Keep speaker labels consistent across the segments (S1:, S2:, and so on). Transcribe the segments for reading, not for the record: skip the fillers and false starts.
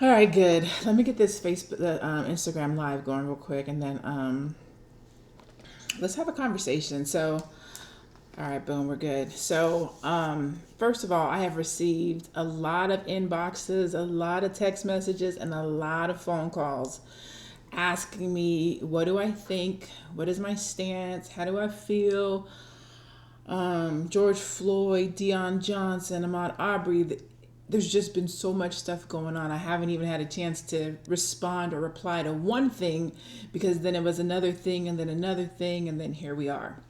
S1: All right, good. Let me get this Instagram live going real quick, and then let's have a conversation. So, all right, boom, we're good. So, first of all, I have received a lot of inboxes, a lot of text messages, and a lot of phone calls asking me, what do I think? What is my stance? How do I feel? George Floyd, Deion Johnson, Ahmaud Arbery. There's just been so much stuff going on. I haven't even had a chance to respond or reply to one thing because then it was another thing and then another thing, and then here we are.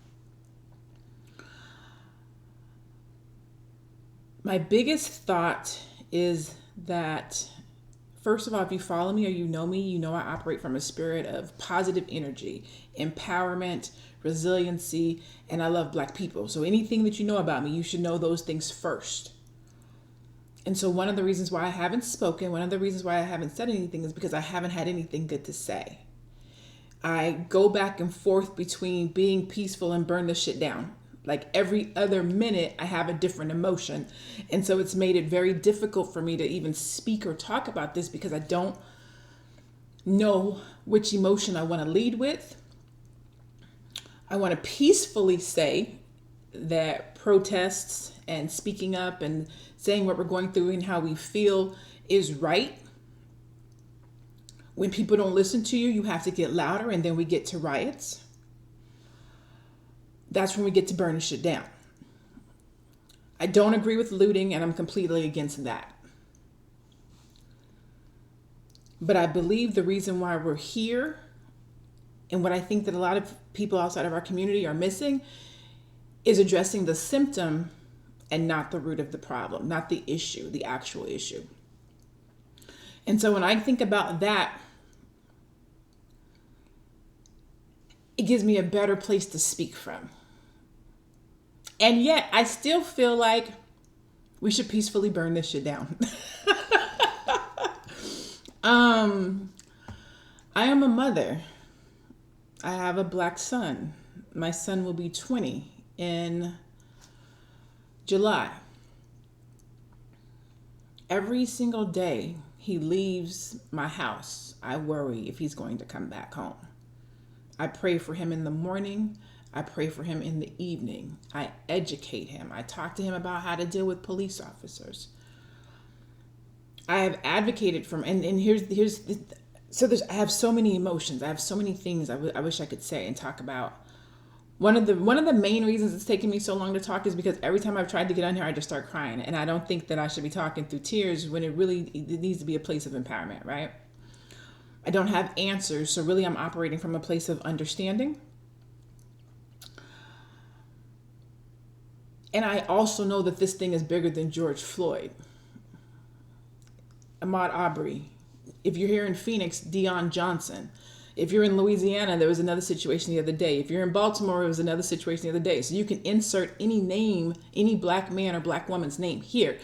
S1: My biggest thought is that, first of all, if you follow me or you know me, you know I operate from a spirit of positive energy, empowerment, resiliency, and I love Black people. So anything that you know about me, you should know those things first. And so one of the reasons why I haven't spoken, one of the reasons why I haven't said anything is because I haven't had anything good to say. I go back and forth between being peaceful and burn the shit down. Like every other minute, I have a different emotion. And so it's made it very difficult for me to even speak or talk about this because I don't know which emotion I want to lead with. I want to peacefully say that protests and speaking up and saying what we're going through and how we feel is right. When people don't listen to you, you have to get louder, and then we get to riots. That's when we get to burning shit down. I don't agree with looting, and I'm completely against that. But I believe the reason why we're here, and what I think that a lot of people outside of our community are missing, is addressing the symptom and not the root of the problem, not the issue, the actual issue. And so when I think about that, it gives me a better place to speak from. And yet I still feel like we should peacefully burn this shit down. I am a mother. I have a Black son. My son will be 20 in July. Every single day he leaves my house, I worry if he's going to come back home. I pray for him in the morning. I pray for him in the evening. I educate him. I talk to him about how to deal with police officers. I have advocated for him, and I have so many emotions. I have so many things I wish I could say and talk about. One of the main reasons it's taken me so long to talk is because every time I've tried to get on here, I just start crying. And I don't think that I should be talking through tears when it needs to be a place of empowerment, right? I don't have answers, so really I'm operating from a place of understanding. And I also know that this thing is bigger than George Floyd, Ahmaud Arbery. If you're here in Phoenix, Deion Johnson. If you're in Louisiana, there was another situation the other day. If you're in Baltimore, there was another situation the other day. So you can insert any name, any Black man or Black woman's name here.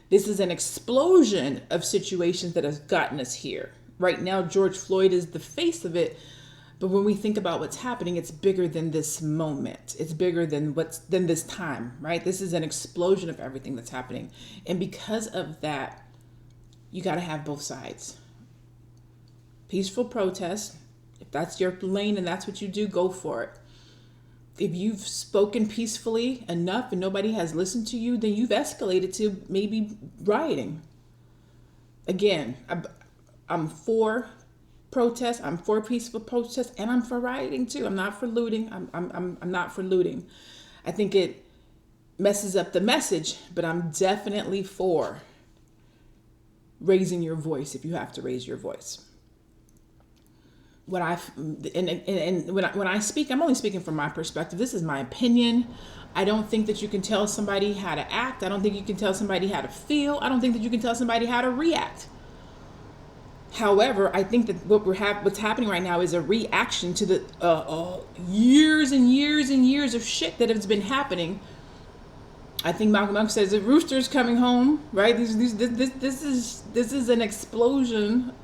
S1: This is an explosion of situations that has gotten us here. Right now, George Floyd is the face of it. But when we think about what's happening, it's bigger than this moment. It's bigger than this time, right? This is an explosion of everything that's happening. And because of that, you got to have both sides. Peaceful protest. If that's your lane and that's what you do, go for it. If you've spoken peacefully enough and nobody has listened to you, then you've escalated to maybe rioting. Again, I'm for protest. I'm for peaceful protest, and I'm for rioting too. I'm not for looting. I'm not for looting. I think it messes up the message, but I'm definitely for raising your voice if you have to raise your voice. When I speak, I'm only speaking from my perspective. This is my opinion. I don't think that you can tell somebody how to act. I don't think you can tell somebody how to feel. I don't think that you can tell somebody how to react. However, I think that what's happening right now is a reaction to the years and years and years of shit that has been happening. I think Malcolm X says the rooster's coming home, right? This is an explosion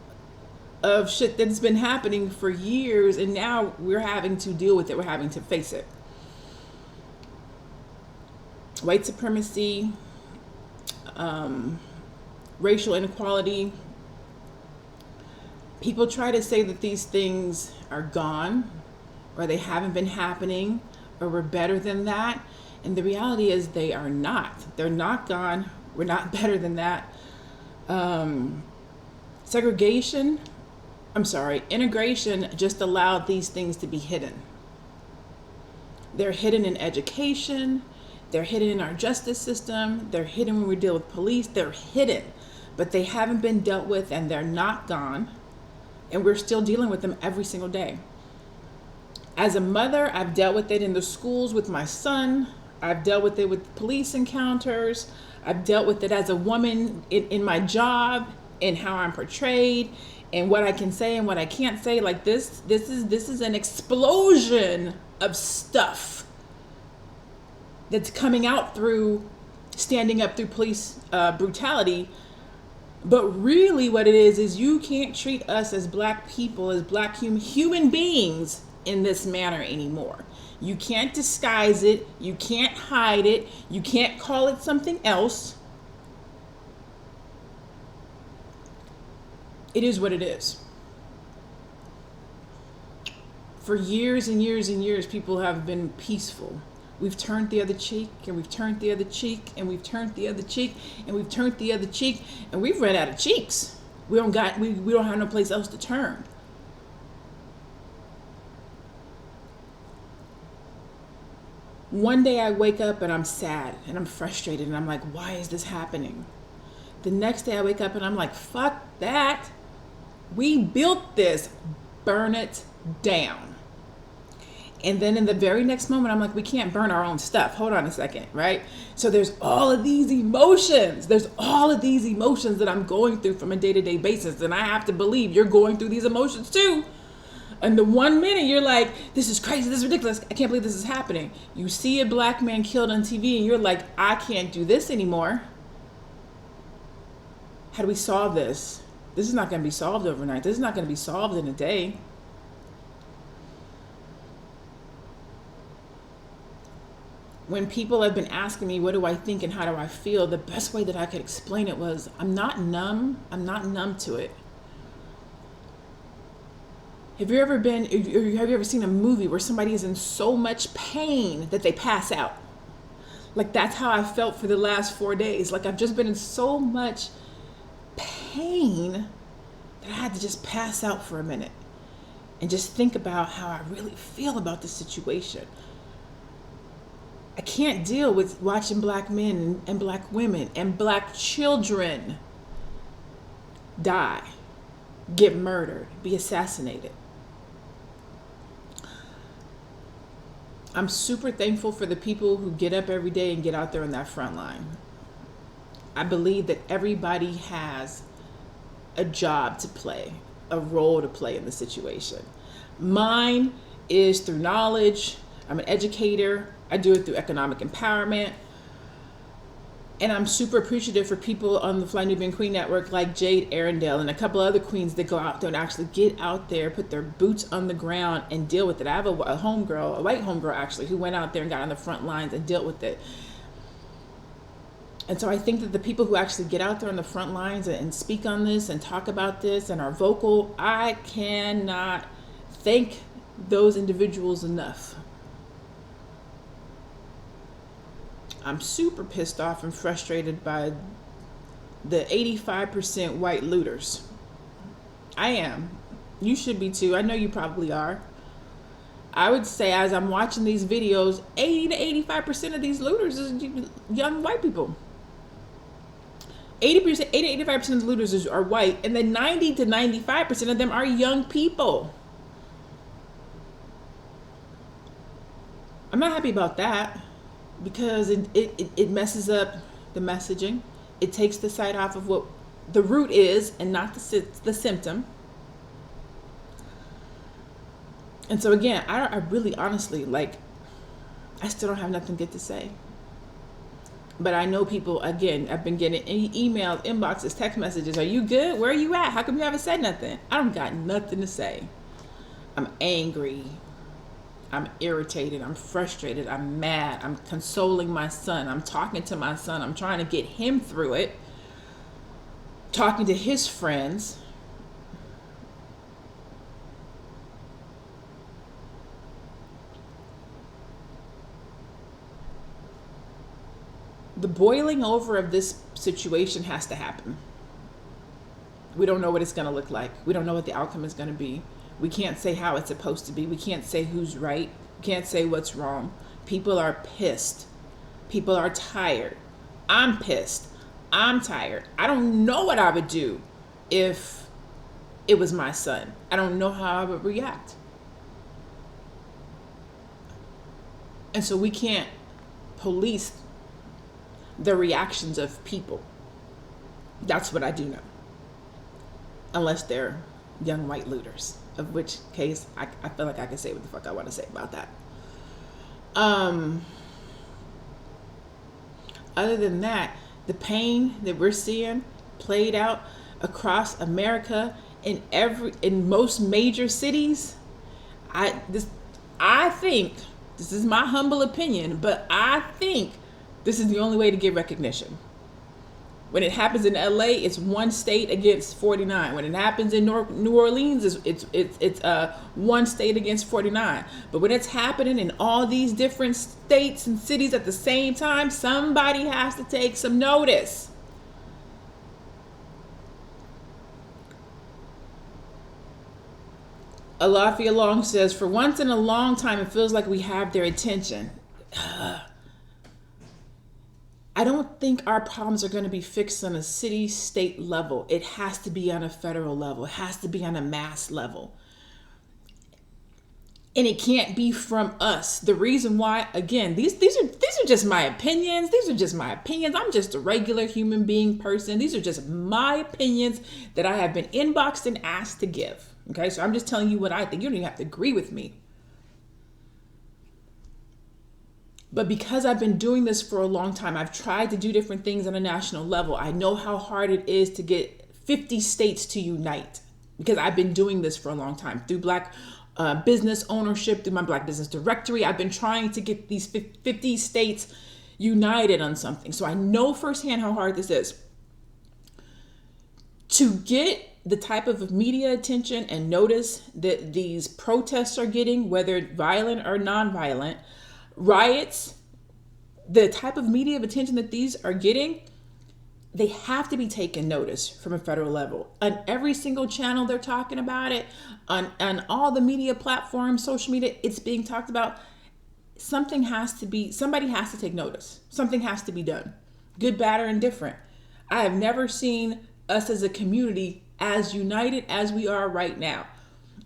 S1: of shit that's been happening for years, and now we're having to deal with it. We're having to face it. White supremacy, racial inequality, People try to say that these things are gone, or they haven't been happening, or we're better than that. And the reality is they are not. They're not gone. We're not better than that. Integration just allowed these things to be hidden. They're hidden in education. They're hidden in our justice system. They're hidden when we deal with police. They're hidden, but they haven't been dealt with, and they're not gone. And we're still dealing with them every single day. As a mother, I've dealt with it in the schools with my son. I've dealt with it with police encounters. I've dealt with it as a woman in my job, and how I'm portrayed, and what I can say and what I can't say. Like this is an explosion of stuff that's coming out through standing up through police brutality. But really what it is you can't treat us as Black people, as Black human beings in this manner anymore. You can't disguise it. You can't hide it. You can't call it something else. It is what it is. For years and years and years, people have been peaceful. We've turned the other cheek, and we've turned the other cheek, and we've turned the other cheek, and we've turned the other cheek, and we've run out of cheeks. We don't have no place else to turn. One day I wake up and I'm sad and I'm frustrated and I'm like, why is this happening? The next day I wake up and I'm like, fuck that. We built this. Burn it down. And then in the very next moment, I'm like, we can't burn our own stuff. Hold on a second, right? So there's all of these emotions. There's all of these emotions that I'm going through from a day-to-day basis. And I have to believe you're going through these emotions too. And the 1 minute you're like, this is crazy, this is ridiculous, I can't believe this is happening. You see a Black man killed on TV and you're like, I can't do this anymore. How do we solve this? This is not going to be solved overnight. This is not going to be solved in a day. When people have been asking me, what do I think and how do I feel? The best way that I could explain it was, I'm not numb. I'm not numb to it. Have you ever seen a movie where somebody is in so much pain that they pass out? Like, that's how I felt for the last 4 days. Like, I've just been in so much pain that I had to just pass out for a minute and just think about how I really feel about the situation. I can't deal with watching Black men and Black women and Black children die, get murdered, be assassinated. I'm super thankful for the people who get up every day and get out there on that front line. I believe that everybody has a job to play, a role to play in the situation. Mine is through knowledge. I'm an educator. I do it through economic empowerment. And I'm super appreciative for people on the Fly Nubian Queen Network like Jade Arendelle and a couple other queens that go out there and actually get out there, put their boots on the ground and deal with it. I have a homegirl, a white homegirl actually, who went out there and got on the front lines and dealt with it. And so I think that the people who actually get out there on the front lines and speak on this and talk about this and are vocal, I cannot thank those individuals enough. I'm super pissed off and frustrated by the 85% white looters. I am. You should be too. I know you probably are. I would say as I'm watching these videos, 80 to 85% of these looters is young white people. 80 to 85% of the looters are white, and then 90 to 95% of them are young people. I'm not happy about that, because it messes up the messaging. It takes the sight off of what the root is and not the symptom. And so again, I really honestly, like, I still don't have nothing good to say. But I know people, again, I've been getting emails, inboxes, text messages. Are you good? Where are you at? How come you haven't said nothing? I don't got nothing to say. I'm angry. I'm irritated, I'm frustrated, I'm mad, I'm consoling my son, I'm talking to my son, I'm trying to get him through it, talking to his friends. The boiling over of this situation has to happen. We don't know what it's going to look like. We don't know what the outcome is going to be. We can't say how it's supposed to be. We can't say who's right. We can't say what's wrong. People are pissed. People are tired. I'm pissed. I'm tired. I don't know what I would do if it was my son. I don't know how I would react. And so we can't police the reactions of people. That's what I do know. Unless they're young white looters, of which case I feel like I can say what the fuck I want to say about that. Other than that, the pain that we're seeing played out across America in most major cities, I think, this is my humble opinion, but I think this is the only way to get recognition. When it happens in LA, it's one state against 49. When it happens in New Orleans, it's one state against 49. But when it's happening in all these different states and cities at the same time, somebody has to take some notice. Alafia Long says, for once in a long time, it feels like we have their attention. I don't think our problems are going to be fixed on a city, state level. It has to be on a federal level. It has to be on a mass level. And it can't be from us. The reason why, again, these are just my opinions. These are just my opinions. I'm just a regular human being person. These are just my opinions that I have been inboxed and asked to give. Okay, so I'm just telling you what I think. You don't even have to agree with me. But because I've been doing this for a long time, I've tried to do different things on a national level. I know how hard it is to get 50 states to unite because I've been doing this for a long time through Black business ownership, through my Black Business Directory. I've been trying to get these 50 states united on something. So I know firsthand how hard this is. To get the type of media attention and notice that these protests are getting, whether violent or non-violent, riots, the type of media attention that these are getting, they have to be taken notice from a federal level. On every single channel they're talking about it, on all the media platforms, social media, it's being talked about. Somebody has to take notice. Something has to be done. Good, bad, or indifferent. I have never seen us as a community as united as we are right now.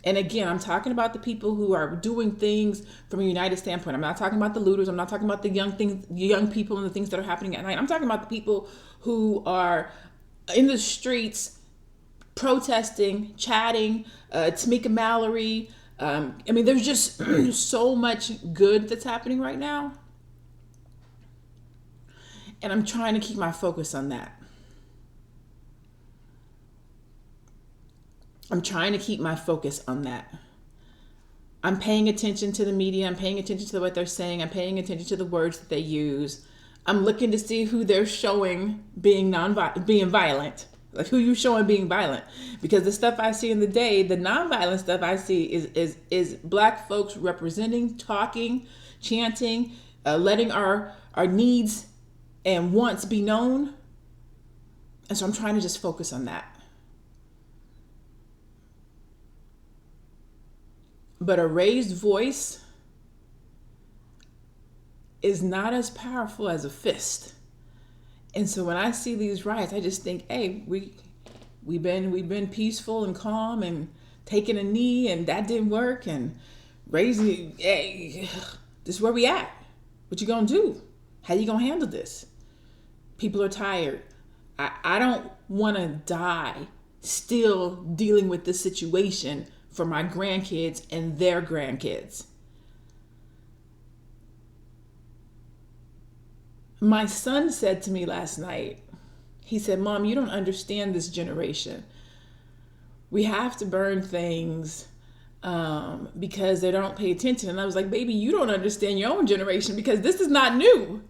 S1: And again, I'm talking about the people who are doing things from a united standpoint. I'm not talking about the looters. I'm not talking about the young people and the things that are happening at night. I'm talking about the people who are in the streets protesting, chatting, Tamika Mallory. There's just so much good that's happening right now. And I'm trying to keep my focus on that. I'm trying to keep my focus on that. I'm paying attention to the media. I'm paying attention to what they're saying. I'm paying attention to the words that they use. I'm looking to see who they're showing being violent. Like who you showing being violent. Because the stuff I see in the day, the non-violent stuff I see is Black folks representing, talking, chanting, letting our needs and wants be known. And so I'm trying to just focus on that. But a raised voice is not as powerful as a fist. And so when I see these riots, I just think, hey, we've been peaceful and calm and taking a knee, and that didn't work, and raising, hey, this is where we at. What you gonna do? How you gonna handle this? People are tired. I don't want to die still dealing with this situation for my grandkids and their grandkids. My son said to me last night, he said, Mom, you don't understand this generation. We have to burn things because they don't pay attention. And I was like, baby, you don't understand your own generation because this is not new.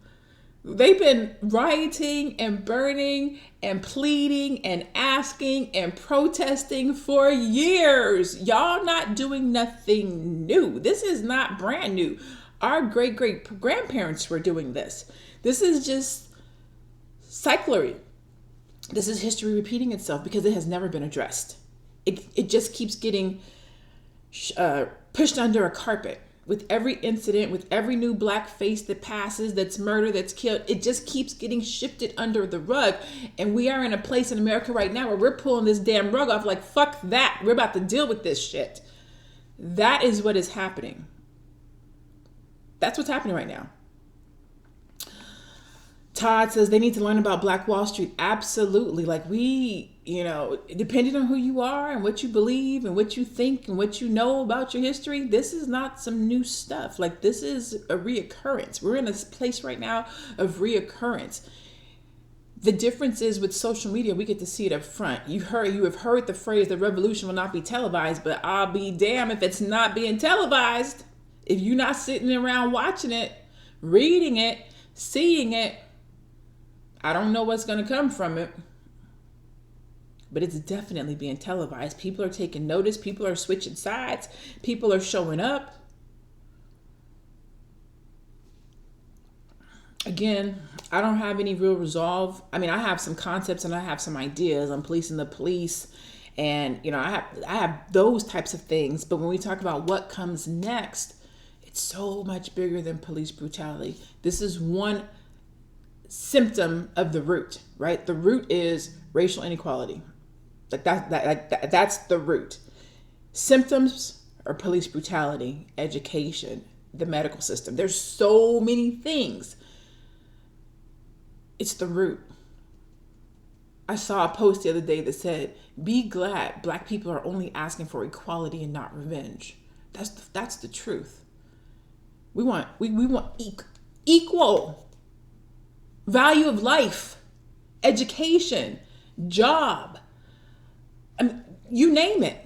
S1: They've been rioting and burning and pleading and asking and protesting for years. Y'all not doing nothing new. This is not brand new. Our great grandparents were doing this. This is just cyclery. This is history repeating itself because it has never been addressed. It just keeps getting pushed under a carpet. With every incident, with every new black face that passes, that's murder, that's killed, it just keeps getting shifted under the rug. And we are in a place in America right now where we're pulling this damn rug off like, fuck that. We're about to deal with this shit. That is what is happening. That's what's happening right now. Todd says they need to learn about Black Wall Street. Absolutely. Like depending on who you are and what you believe and what you think and what you know about your history, this is not some new stuff. Like, this is a reoccurrence. We're in a place right now of reoccurrence. The difference is with social media, we get to see it up front. You have heard the phrase, the revolution will not be televised, but I'll be damned if it's not being televised. If you're not sitting around watching it, reading it, seeing it, I don't know what's going to come from it, but it's definitely being televised. People are taking notice. People are switching sides. People are showing up. Again, I don't have any real resolve. I mean, I have some concepts and I have some ideas on policing the police, and I have those types of things. But when we talk about what comes next, it's so much bigger than police brutality. This is one symptom of the root, right? The root is racial inequality. That's the root. Symptoms are police brutality, education, the medical system. There's so many things. It's the root. I saw a post the other day that said, "Be glad Black people are only asking for equality and not revenge." That's the truth. We want equal value of life, education, job, you name it,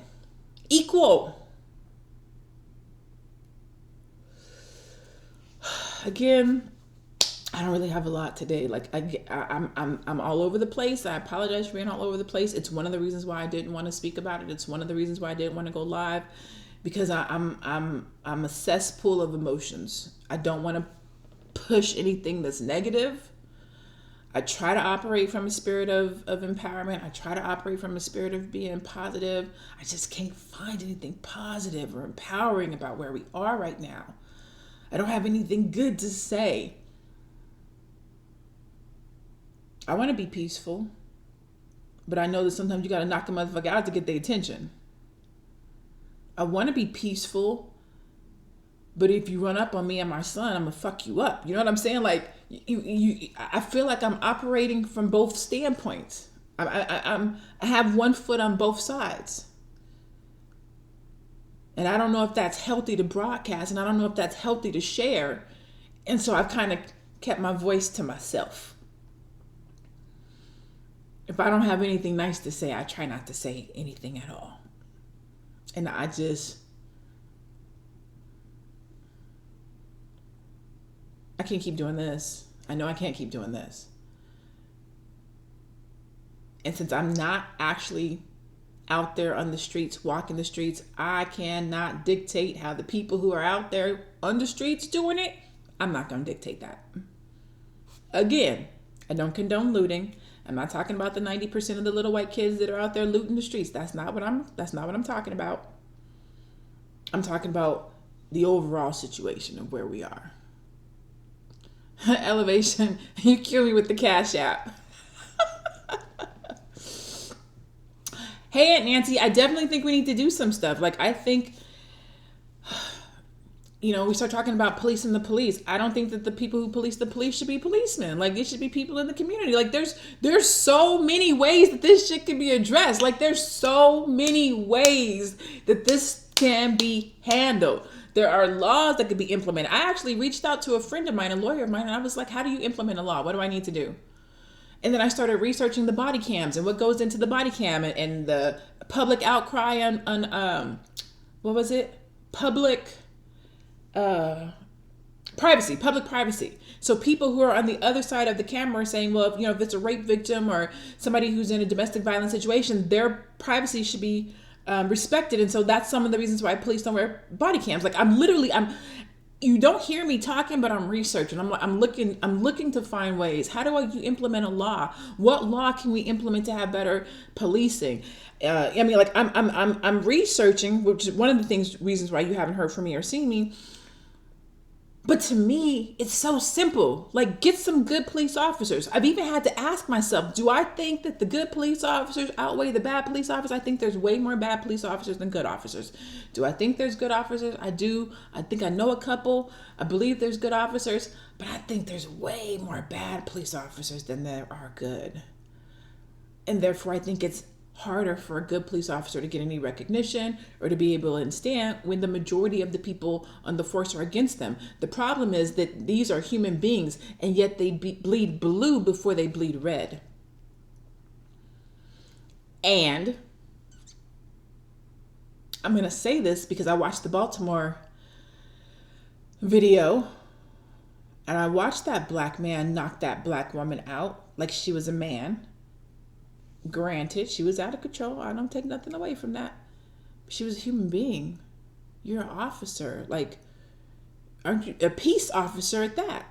S1: equal. Again, I don't really have a lot today. Like I'm all over the place. I apologize for being all over the place. It's one of the reasons why I didn't want to speak about it. It's one of the reasons why I didn't want to go live, because I'm a cesspool of emotions. I don't want to push anything that's negative. I try to operate from a spirit of empowerment. I try to operate from a spirit of being positive. I just can't find anything positive or empowering about where we are right now. I don't have anything good to say. I want to be peaceful, but I know that sometimes you got to knock a motherfucker out to get their attention. I want to be peaceful, but if you run up on me and my son, I'm gonna fuck you up. You know what I'm saying? Like, I feel like I'm operating from both standpoints. I have one foot on both sides. And I don't know if that's healthy to broadcast, and I don't know if that's healthy to share. And so I've kind of kept my voice to myself. If I don't have anything nice to say, I try not to say anything at all. And I can't keep doing this. I know I can't keep doing this. And since I'm not actually out there on the streets, walking the streets, I cannot dictate how the people who are out there on the streets doing it. I'm not going to dictate that. Again, I don't condone looting. I'm not talking about the 90% of the little white kids that are out there looting the streets. That's not what I'm talking about. I'm talking about the overall situation of where we are. Elevation, you kill me with the Cash App. Hey, Aunt Nancy, I definitely think we need to do some stuff. Like, I think, we start talking about policing the police. I don't think that the people who police the police should be policemen. Like, it should be people in the community. Like, there's so many ways that this shit can be addressed. Like, there's so many ways that this can be handled. There are laws that could be implemented. I actually reached out to a friend of mine, a lawyer of mine, and I was like, how do you implement a law? What do I need to do? And then I started researching the body cams and what goes into the body cam and the public outcry on what was it? Public privacy. So people who are on the other side of the camera are saying, well, if it's a rape victim or somebody who's in a domestic violence situation, their privacy should be respected. And so that's some of the reasons why police don't wear body cams. Like, I'm You don't hear me talking, but I'm researching. I'm looking to find ways. How do you implement a law? What law can we implement to have better policing? I mean, like I'm researching, which is one of the reasons why you haven't heard from me or seen me. But to me, it's so simple. Like, get some good police officers. I've even had to ask myself, do I think that the good police officers outweigh the bad police officers? I think there's way more bad police officers than good officers. Do I think there's good officers? I do. I think I know a couple. I believe there's good officers. But I think there's way more bad police officers than there are good. And therefore, I think it's harder for a good police officer to get any recognition or to be able to stand when the majority of the people on the force are against them. The problem is that these are human beings, and yet they bleed blue before they bleed red. And I'm going to say this because I watched the Baltimore video, and I watched that black man knock that black woman out like she was a man. Granted, she was out of control. I don't take nothing away from that. She was a human being. You're an officer. Like, aren't you a peace officer at that?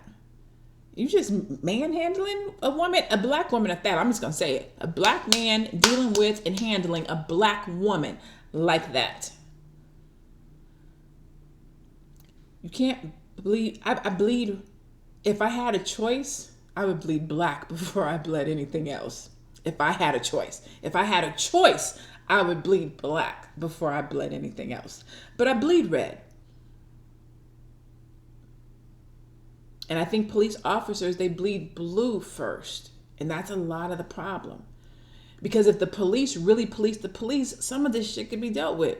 S1: You just manhandling a woman, a black woman at that. I'm just going to say it. A black man dealing with and handling a black woman like that. You can't bleed. I bleed. If I had a choice, I would bleed black before I bled anything else. If I had a choice. If I had a choice, I would bleed black before I bled anything else. But I bleed red. And I think police officers, they bleed blue first. And that's a lot of the problem. Because if the police really police the police, some of this shit could be dealt with.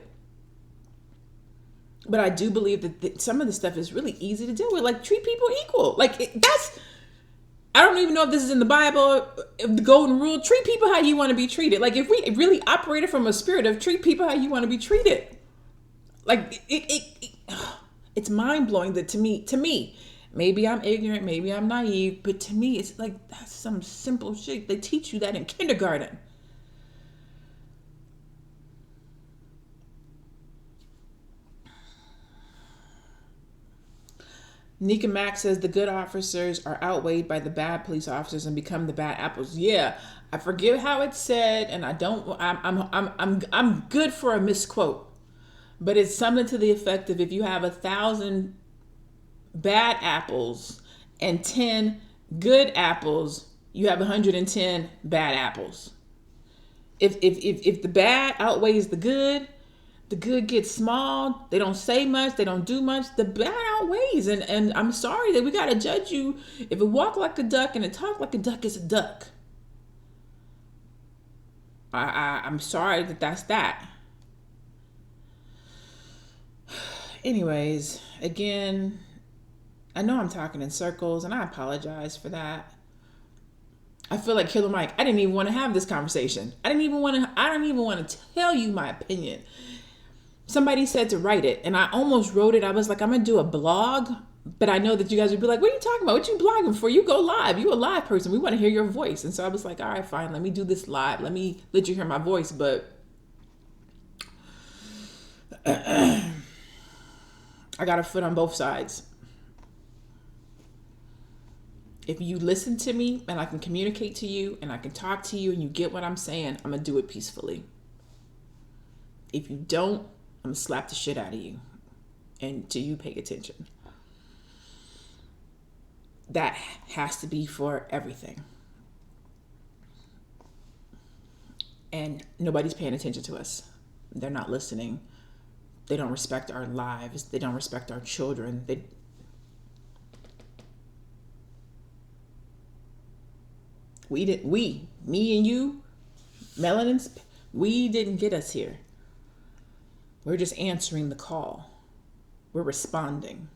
S1: But I do believe that some of this stuff is really easy to deal with. Like, treat people equal. Like, I don't even know if this is in the Bible, the golden rule. Treat people how you want to be treated. Like, if we really operated from a spirit of treat people how you want to be treated. Like, it's mind-blowing that to me, maybe I'm ignorant, maybe I'm naive, but to me, it's like, that's some simple shit. They teach you that in kindergarten. Nika Mack says the good officers are outweighed by the bad police officers and become the bad apples. Yeah, I forget how it's said, and I'm good for a misquote, but it's something to the effect of if you have 1,000 bad apples and 10 good apples, you have 110 bad apples. If the bad outweighs the good gets small. They don't say much. They don't do much. The bad outweighs. And I'm sorry that we got to judge you. If it walk like a duck and it talk like a duck, it's a duck. I'm sorry that's that. Anyways, again, I know I'm talking in circles and I apologize for that. I feel like Killer Mike. I didn't even want to have this conversation. I don't even want to tell you my opinion. Somebody said to write it, and I almost wrote it. I was like, I'm going to do a blog, but I know that you guys would be like, what are you talking about? What you blogging for? You go live. You a live person. We want to hear your voice. And so I was like, all right, fine. Let me do this live. Let you hear my voice. But I got a foot on both sides. If you listen to me and I can communicate to you and I can talk to you and you get what I'm saying, I'm going to do it peacefully. If you don't, I'm going to slap the shit out of you until you pay attention. That has to be for everything. And nobody's paying attention to us. They're not listening. They don't respect our lives. They don't respect our children. Me and you, melanins, we didn't get us here. We're just answering the call. We're responding.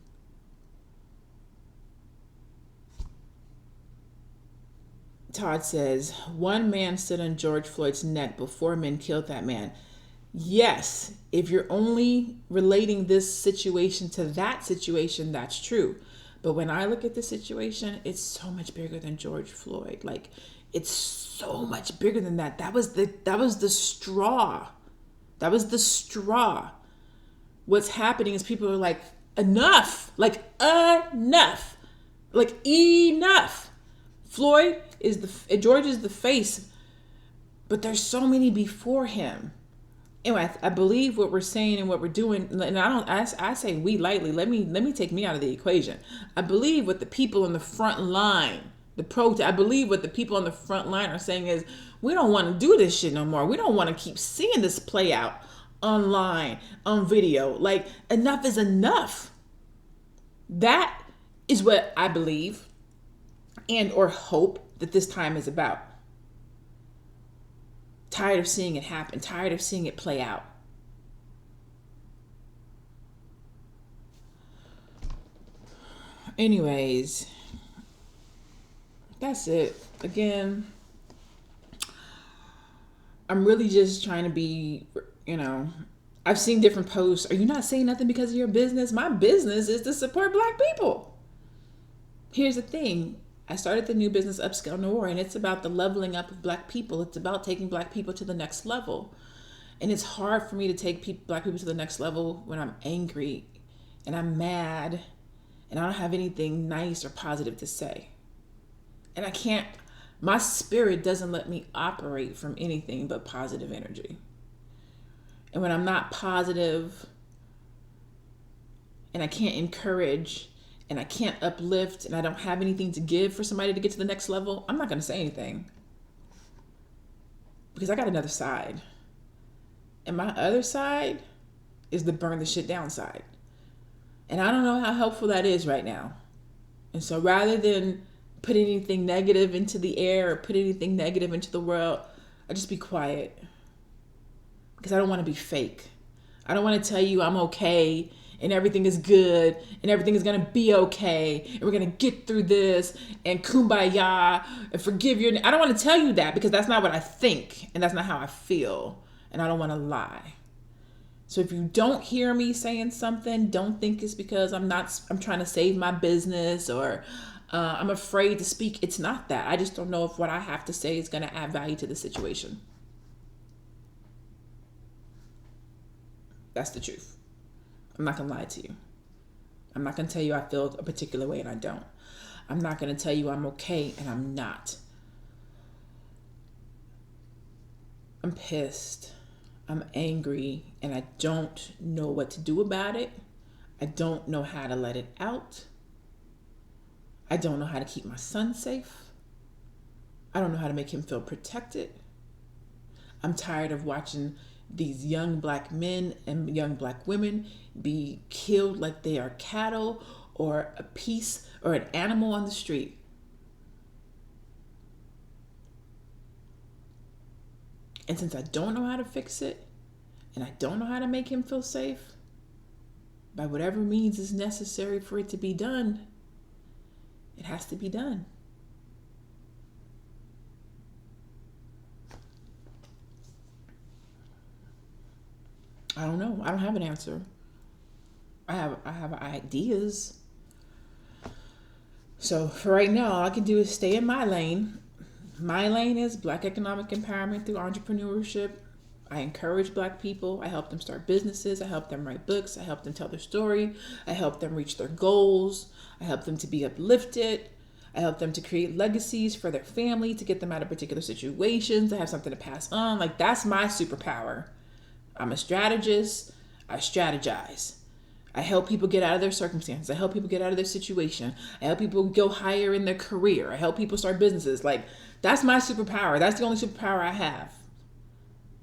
S1: Todd says, one man stood on George Floyd's neck before men killed that man. Yes, if you're only relating this situation to that situation, that's true. But when I look at the situation, it's so much bigger than George Floyd. Like, it's so much bigger than that. That was the straw. That was the straw. What's happening is people are like, Enough. Like, enough. Like, enough. George is the face, but there's so many before him. Anyway, I believe what we're saying and what we're doing, and I say we lightly. Let me take me out of the equation. I believe what the people on the front line, I believe what the people on the front line are saying is, we don't want to do this shit no more. We don't want to keep seeing this play out online, on video. Like, enough is enough. That is what I believe and or hope that this time is about. Tired of seeing it happen, tired of seeing it play out. Anyways, that's it. Again, I'm really just trying to be, I've seen different posts. Are you not saying nothing because of your business? My business is to support Black people. Here's the thing. I started the new business, Upscale Noir, and it's about the leveling up of Black people. It's about taking Black people to the next level. And it's hard for me to take Black people to the next level when I'm angry and I'm mad and I don't have anything nice or positive to say. And my spirit doesn't let me operate from anything but positive energy. And when I'm not positive and I can't encourage and I can't uplift and I don't have anything to give for somebody to get to the next level, I'm not going to say anything. Because I got another side. And my other side is the burn the shit down side. And I don't know how helpful that is right now. And so rather than put anything negative into the air or put anything negative into the world, I just be quiet. Because I don't want to be fake. I don't want to tell you I'm okay and everything is good and everything is going to be okay and we're going to get through this and kumbaya and forgive your... I don't want to tell you that because that's not what I think and that's not how I feel and I don't want to lie. So if you don't hear me saying something, don't think it's because I'm trying to save my business or I'm afraid to speak. It's not that. I just don't know if what I have to say is going to add value to the situation. That's the truth. I'm not going to lie to you. I'm not going to tell you I feel a particular way and I don't. I'm not going to tell you I'm okay and I'm not. I'm pissed. I'm angry and I don't know what to do about it. I don't know how to let it out. I don't know how to keep my son safe. I don't know how to make him feel protected. I'm tired of watching these young Black men and young Black women be killed like they are cattle or a piece or an animal on the street. And since I don't know how to fix it and I don't know how to make him feel safe, by whatever means is necessary for it to be done, it has to be done. I don't know. I don't have an answer. I have ideas. So for right now, all I can do is stay in my lane. My lane is Black economic empowerment through entrepreneurship. I encourage Black people. I help them start businesses. I help them write books. I help them tell their story. I help them reach their goals. I help them to be uplifted. I help them to create legacies for their family, to get them out of particular situations, to have something to pass on. Like, that's my superpower. I'm a strategist. I strategize. I help people get out of their circumstances. I help people get out of their situation. I help people go higher in their career. I help people start businesses. Like, that's my superpower. That's the only superpower I have.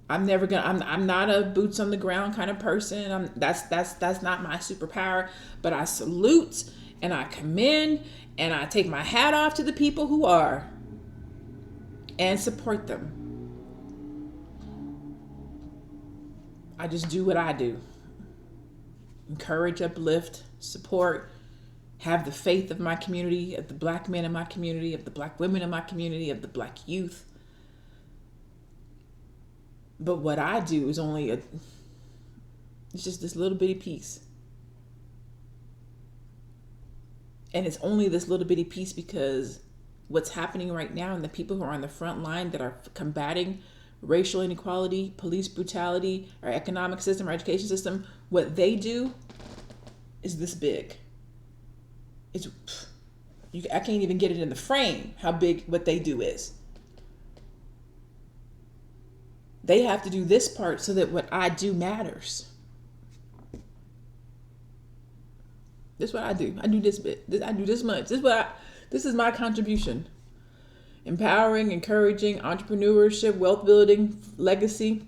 S1: I'm not a boots on the ground kind of person. That's not my superpower, but I salute and I commend and I take my hat off to the people who are and support them. I just do what I do. Encourage, uplift, support, have the faith of my community, of the Black men in my community, of the Black women in my community, of the Black youth. But what I do is it's just this little bitty piece. And it's only this little bitty piece because what's happening right now and the people who are on the front line that are combating racial inequality, police brutality, our economic system, our education system, what they do is this big. It's I can't even get it in the frame how big what they do is. They have to do this part so that what I do matters. This is what I do. I do this bit. I do this much. This is my contribution. Empowering, encouraging, entrepreneurship, wealth building, legacy.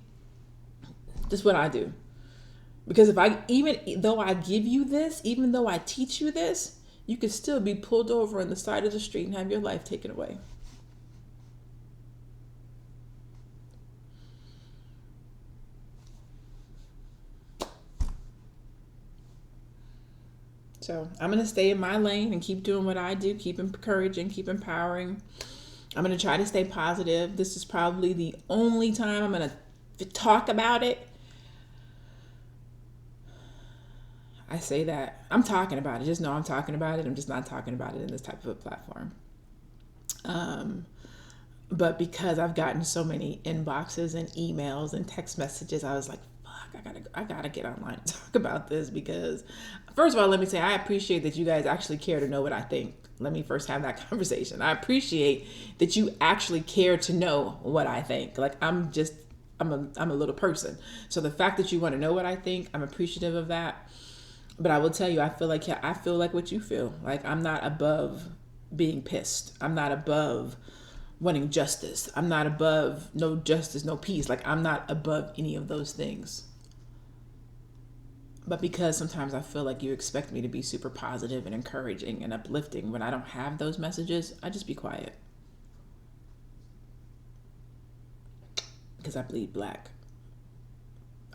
S1: This is what I do. Because even though I give you this, even though I teach you this, you could still be pulled over on the side of the street and have your life taken away. So I'm going to stay in my lane and keep doing what I do, keep encouraging, keep empowering. I'm going to try to stay positive. This is probably the only time I'm going to talk about it. I say that. I'm talking about it. Just know I'm talking about it. I'm just not talking about it in this type of a platform. But because I've gotten so many inboxes and emails and text messages, I was like, fuck, I gotta get online and talk about this. Because first of all, let me say, I appreciate that you guys actually care to know what I think. Let me first have that conversation. I appreciate that you actually care to know what I think. Like I'm a little person. So the fact that you want to know what I think, I'm appreciative of that. But I will tell you, I feel like what you feel. Like I'm not above being pissed. I'm not above wanting justice. I'm not above no justice, no peace. Like I'm not above any of those things. But because sometimes I feel like you expect me to be super positive and encouraging and uplifting when I don't have those messages, I just be quiet. Because I bleed black.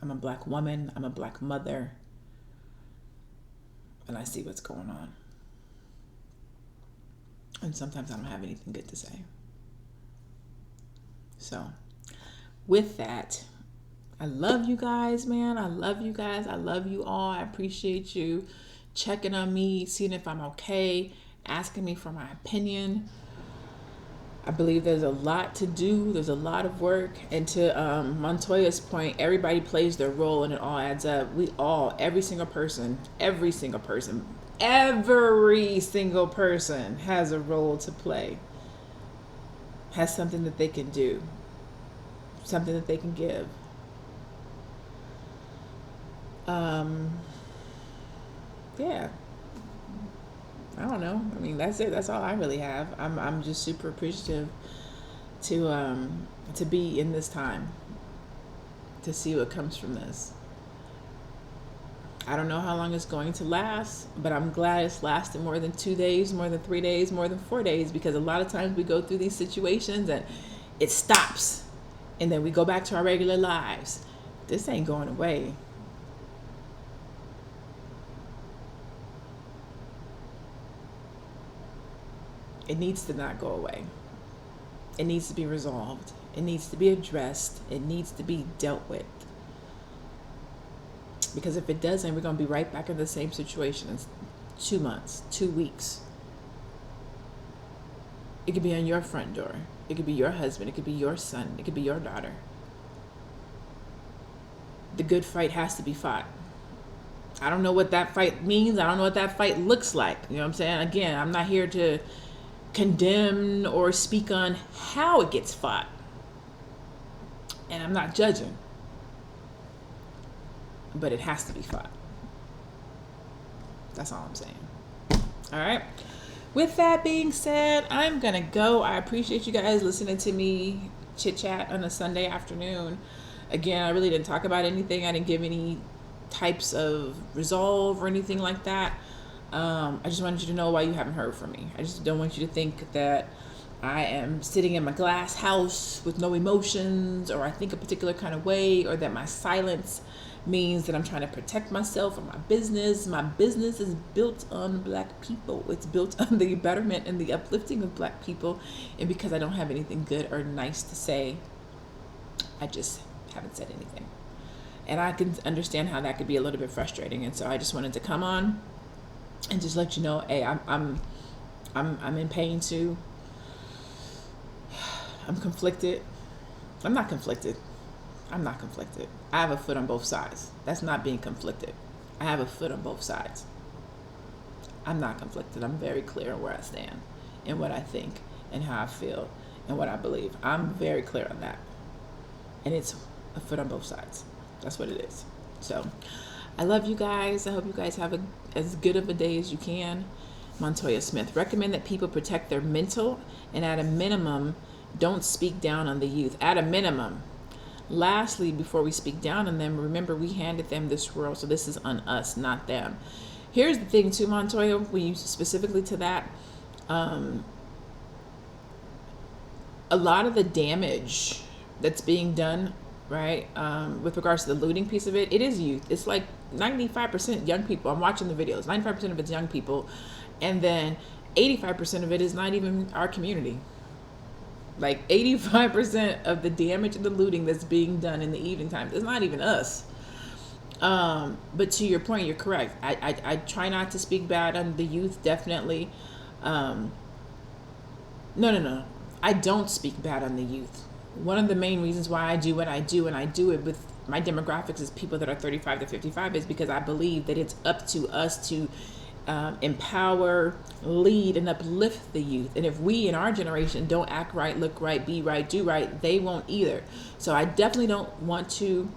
S1: I'm a black woman. I'm a black mother. And I see what's going on. And sometimes I don't have anything good to say. So, with that, I love you guys, man. I love you guys. I love you all. I appreciate you checking on me, seeing if I'm okay, asking me for my opinion. I believe there's a lot to do. There's a lot of work. And to Montoya's point, everybody plays their role and it all adds up. Every single person has a role to play, has something that they can do, something that they can give. Yeah. I don't know. I mean, that's it. That's all I really have. I'm just super appreciative to be in this time, to see what comes from this. I don't know how long it's going to last, but I'm glad it's lasted more than 2 days, more than 3 days, more than 4 days, because a lot of times we go through these situations and it stops and then we go back to our regular lives. This ain't going away. It needs to not go away. It needs to be resolved. It needs to be addressed. It needs to be dealt with. Because if it doesn't, we're going to be right back in the same situation in 2 months, 2 weeks. It could be on your front door. It could be your husband. It could be your son. It could be your daughter. The good fight has to be fought. I don't know what that fight means. I don't know what that fight looks like. You know what I'm saying? Again, I'm not here to condemn or speak on how it gets fought. And I'm not judging. But it has to be fought. That's all I'm saying. All right. With that being said, I'm going to go. I appreciate you guys listening to me chit chat on a Sunday afternoon. Again, I really didn't talk about anything. I didn't give any types of resolve or anything like that. I just wanted you to know why you haven't heard from me. I just don't want you to think that I am sitting in my glass house with no emotions, or I think a particular kind of way, or that my silence means that I'm trying to protect myself or my business. My business is built on Black people. It's built on the betterment and the uplifting of Black people. And because I don't have anything good or nice to say, I just haven't said anything. And I can understand how that could be a little bit frustrating. And so I just wanted to come on and just let you know, hey, I'm in pain too. I'm conflicted. I'm not conflicted. I have a foot on both sides. That's not being conflicted. I have a foot on both sides. I'm not conflicted. I'm very clear on where I stand and what I think and how I feel and what I believe. I'm very clear on that. And it's a foot on both sides. That's what it is. So I love you guys. I hope you guys have as good of a day as you can. Montoya Smith, recommend that people protect their mental and at a minimum, don't speak down on the youth. At a minimum. Lastly, before we speak down on them, remember we handed them this world, so this is on us, not them. Here's the thing too, Montoya, when you specifically to that, a lot of the damage that's being done, right, with regards to the looting piece of it, it is youth. It's like 95% young people. I'm watching the videos. 95% of it's young people, and then 85% of it is not even our community. Like 85% of the damage and the looting that's being done in the evening time, it's not even us. But to your point, you're correct. I try not to speak bad on the youth, definitely. No. I don't speak bad on the youth. One of the main reasons why I do what I do, and I do it with my demographics is people that are 35 to 55, is because I believe that it's up to us to empower, lead, and uplift the youth. And if we in our generation don't act right, look right, be right, do right, they won't either. So I definitely don't want to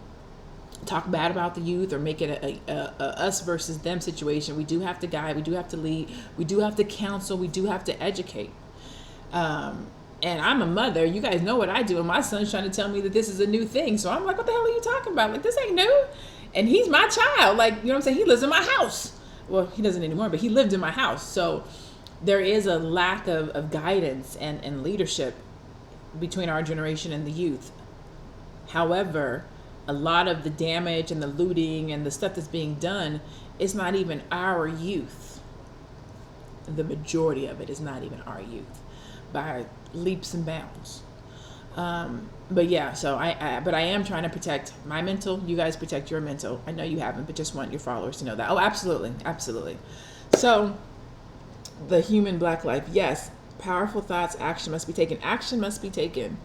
S1: talk bad about the youth or make it a us versus them situation. We do have to guide, we do have to lead, we do have to counsel, we do have to educate. And I'm a mother. You guys know what I do, and my son's trying to tell me that this is a new thing. So I'm like, what the hell are you talking about? Like, this ain't new. And he's my child. Like, you know what I'm saying? He lives in my house. Well, he doesn't anymore, but he lived in my house. So there is a lack of guidance and leadership between our generation and the youth. However, a lot of the damage and the looting and the stuff that's being done is not even our youth. The majority of it is not even our youth by leaps and bounds. But yeah, so I am trying to protect my mental. You guys protect your mental. I know you haven't, but just want your followers to know that. Oh, absolutely. Absolutely. So the human black life, yes, powerful thoughts, action must be taken. Action must be taken.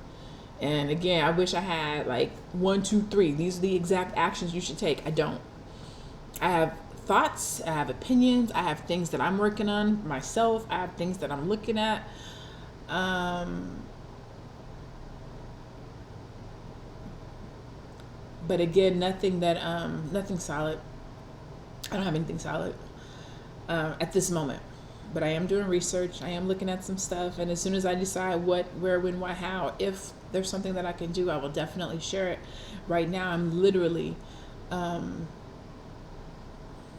S1: And again, I wish I had like 1, 2, 3. These are the exact actions you should take. I don't. I have thoughts, I have opinions, I have things that I'm working on myself, I have things that I'm looking at. But again, nothing solid. I don't have anything solid at this moment. But I am doing research. I am looking at some stuff. And as soon as I decide what, where, when, why, how, if there's something that I can do, I will definitely share it. Right now, I'm literally,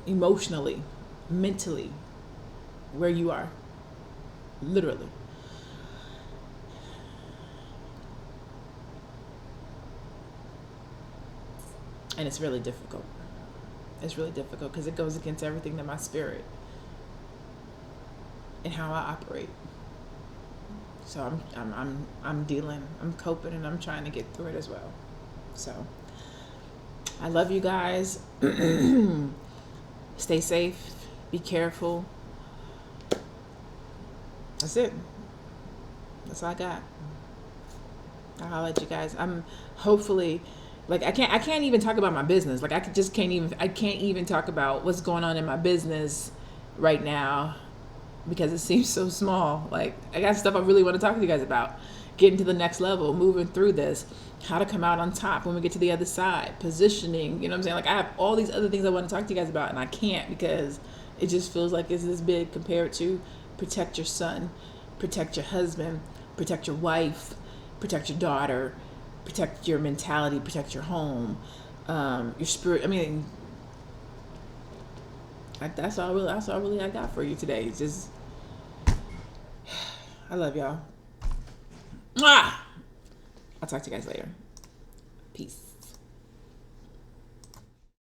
S1: emotionally, mentally, where you are. Literally. And it's really difficult. It's really difficult because it goes against everything that my spirit and how I operate. So I'm dealing, I'm coping, and I'm trying to get through it as well. So I love you guys. Stay safe. Be careful. That's it. That's all I got. I'll holler at you guys. I'm hopefully, like, I can't even talk about my business. Like, I can't even talk about what's going on in my business right now because it seems so small. Like, I got stuff I really want to talk to you guys about. Getting to the next level, moving through this, how to come out on top when we get to the other side, positioning, you know what I'm saying? Like, I have all these other things I want to talk to you guys about, and I can't because it just feels like it's this big compared to protect your son, protect your husband, protect your wife, protect your daughter, protect your mentality, protect your home, your spirit. I mean, that's all really I got for you today. It's just, I love y'all. Mwah! I'll talk to you guys later. Peace.